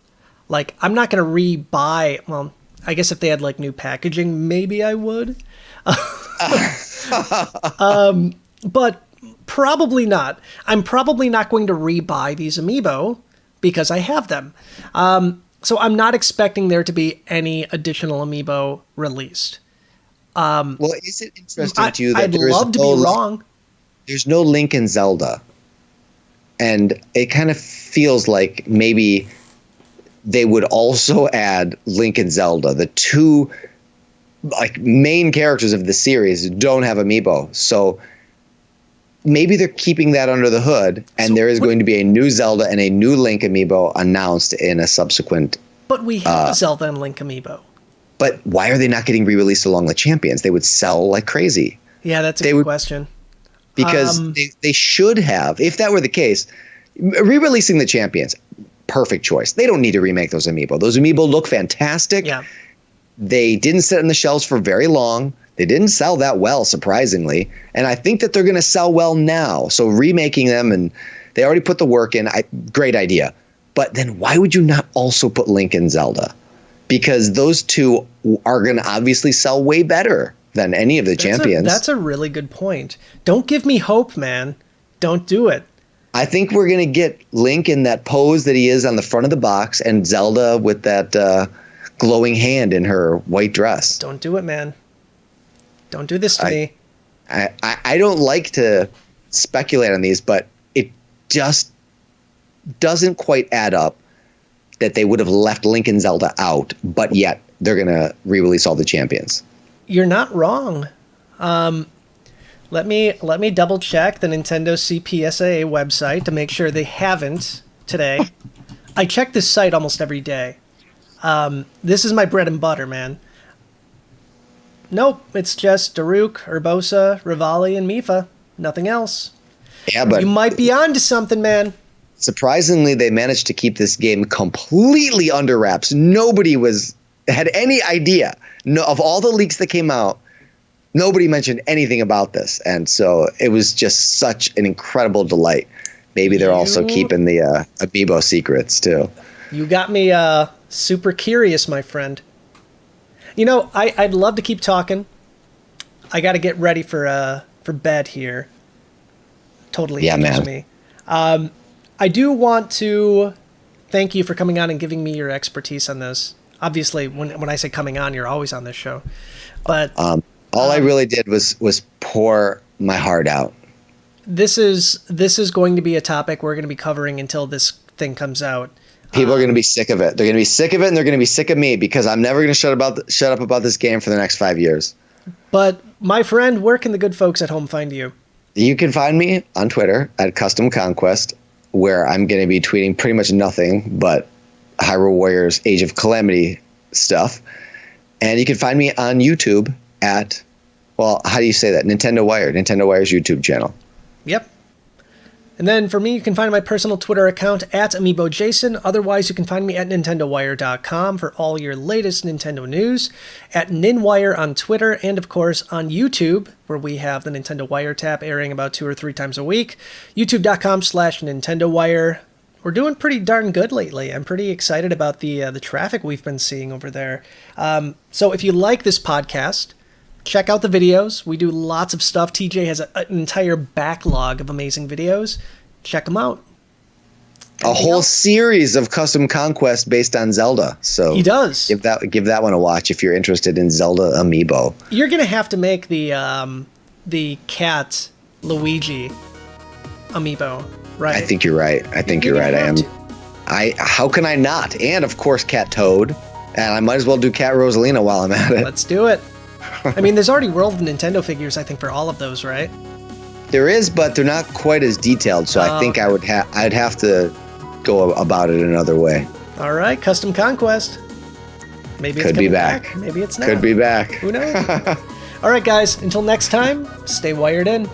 Like, I'm not going to re-buy. Well, I guess if they had like new packaging, maybe I would. But probably not. I'm probably not going to re-buy these Amiibo because I have them. So I'm not expecting there to be any additional Amiibo released. Well, is it interesting to you that I'd love to be wrong? There's no Link in Zelda. And it kind of feels like maybe they would also add Link and Zelda. The 2 like main characters of the series don't have Amiibo. So maybe they're keeping that under the hood, and there is going to be a new Zelda and a new Link Amiibo announced in a subsequent. But we have Zelda and Link Amiibo. But why are they not getting re-released along the champions? They would sell like crazy. Yeah, that's a good question. Because they should have, if that were the case, re-releasing the champions, perfect choice. They don't need to remake those Amiibo. Those Amiibo look fantastic. Yeah. They didn't sit on the shelves for very long. They didn't sell that well, surprisingly. And I think that they're going to sell well now. So remaking them, and they already put the work in. Great idea. But then why would you not also put Link and Zelda? Because those 2 are going to obviously sell way better than any of the champions. That's a really good point. Don't give me hope, man. Don't do it. I think we're going to get Link in that pose that he is on the front of the box, and Zelda with that glowing hand in her white dress. Don't do it, man. Don't do this to me. I don't like to speculate on these, but it just doesn't quite add up that they would have left Link and Zelda out, but yet they're going to re-release all the champions. You're not wrong. Let me double check the Nintendo CPSA website to make sure they haven't today. I check this site almost every day. This is my bread and butter, man. Nope, it's just Daruk, Urbosa, Rivali, and Mifa. Nothing else. Yeah, but you might be onto something, man. Surprisingly, they managed to keep this game completely under wraps. Nobody had any idea. No, of all the leaks that came out, nobody mentioned anything about this, and so it was just such an incredible delight. Maybe they're also keeping the Amiibo secrets too. You got me super curious, my friend. You know, I'd love to keep talking. I got to get ready for bed here. Totally excuse me. I do want to thank you for coming on and giving me your expertise on this. Obviously, when I say coming on, you're always on this show. But all I really did was pour my heart out. This is going to be a topic we're going to be covering until this thing comes out. People are going to be sick of it. They're going to be sick of it, and they're going to be sick of me because I'm never going to shut up about this game for the next 5 years. But my friend, where can the good folks at home find you? You can find me on Twitter at Custom Conquest, where I'm going to be tweeting pretty much nothing but Hyrule Warriors Age of Calamity stuff. And you can find me on YouTube at, well, how do you say that? Nintendo Wire's YouTube channel. Yep. And then for me, you can find my personal Twitter account at Amiibo Jason. Otherwise, you can find me at NintendoWire.com for all your latest Nintendo news, at NinWire on Twitter, and of course on YouTube, where we have the Nintendo Wire tap airing about 2 or 3 times a week. YouTube.com/NintendoWire. We're doing pretty darn good lately. I'm pretty excited about the traffic we've been seeing over there. So if you like this podcast, check out the videos. We do lots of stuff. TJ has an entire backlog of amazing videos. Check them out. A whole series of Custom Conquest based on Zelda. So he does. Give that one a watch if you're interested in Zelda Amiibo. You're gonna have to make the cat Luigi Amiibo, right? I think you're right. I am. How can I not? And of course, Cat Toad. And I might as well do Cat Rosalina while I'm at it. Let's do it. I mean, there's already World of Nintendo figures, I think, for all of those, right? There is, but they're not quite as detailed, so I think I'd have to go about it another way. All right, Custom Conquest. Maybe it's coming back. Maybe it's not. Could be back. Who knows? All right, guys, until next time, stay wired in.